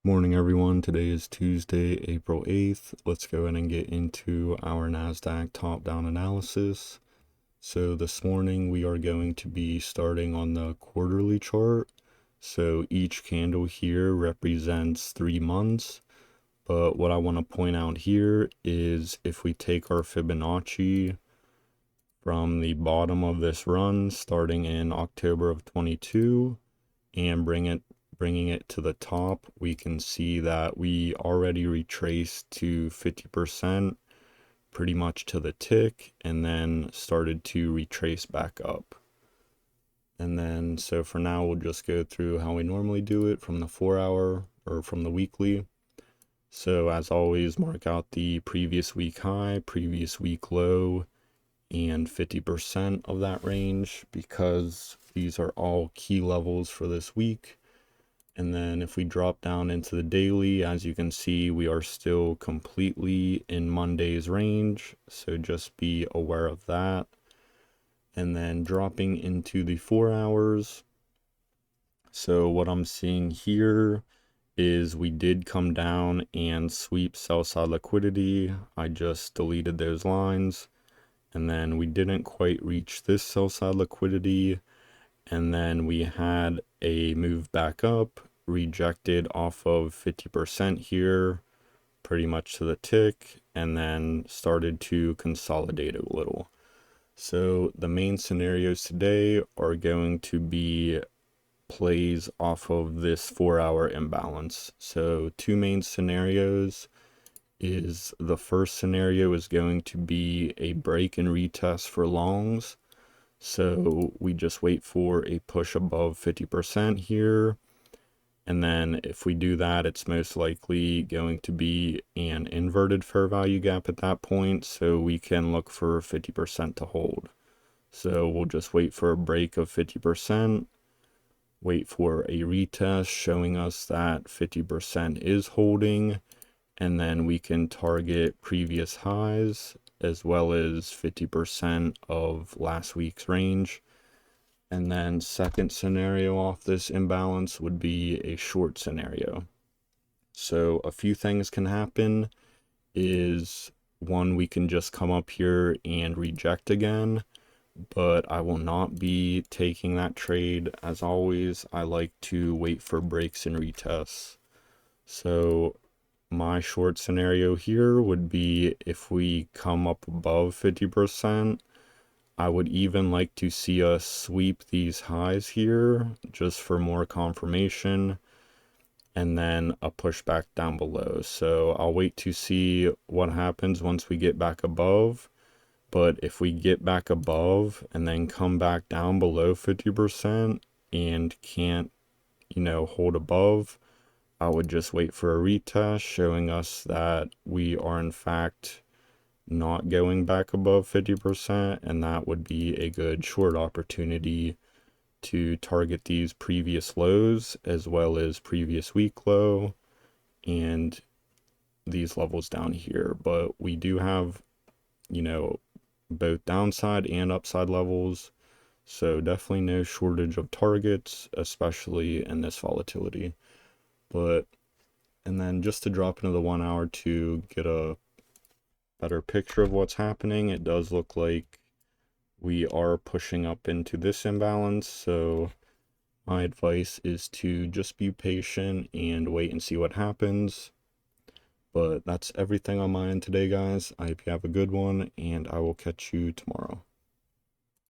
Morning everyone, today is Tuesday, April 8th. Let's go ahead and get into our NASDAQ top-down analysis. So this morning we are going to be starting on the quarterly chart. So each candle here represents 3 months. But what I want to point out here is if we take our Fibonacci from the bottom of this run starting in October of 22 and bringing it to the top, we can see that we already retraced to 50% pretty much to the tick and then started to retrace back up. And then so for now we'll just go through how we normally do it from the 4-hour or from the weekly. So as always, mark out the previous week high, previous week low, and 50% of that range because these are all key levels for this week. And then if we drop down into the daily, as you can see, we are still completely in Monday's range. So just be aware of that. And then dropping into the 4 hours. So what I'm seeing here is we did come down and sweep sell side liquidity. I just deleted those lines. And then we didn't quite reach this sell side liquidity. And then we had a move back up, rejected off of 50% here, pretty much to the tick, and then started to consolidate a little. So the main scenarios today are going to be plays off of this 4-hour imbalance. So two main scenarios is the first scenario is going to be a break and retest for longs. So we just wait for a push above 50% here. And then if we do that, it's most likely going to be an inverted fair value gap at that point. So we can look for 50% to hold. So we'll just wait for a break of 50%, wait for a retest showing us that 50% is holding, and then we can target previous highs as well as 50% of last week's range. And then second scenario off this imbalance would be a short scenario. So a few things can happen is one, we can just come up here and reject again, but I will not be taking that trade. As always, I like to wait for breaks and retests. So my short scenario here would be if we come up above 50%, I would even like to see us sweep these highs here just for more confirmation, and then a pushback down below. So I'll wait to see what happens once we get back above. But if we get back above and then come back down below 50% and can't, hold above, I would just wait for a retest showing us that we are in fact not going back above 50%, and that would be a good short opportunity to target these previous lows as well as previous week low and these levels down here. But we do have, both downside and upside levels, so definitely no shortage of targets, especially in this volatility. And then just to drop into the 1 hour to get a better picture of what's happening, it does look like we are pushing up into this imbalance. So my advice is to just be patient and wait and see what happens. But that's everything on my end today, guys. I hope you have a good one, and I will catch you tomorrow.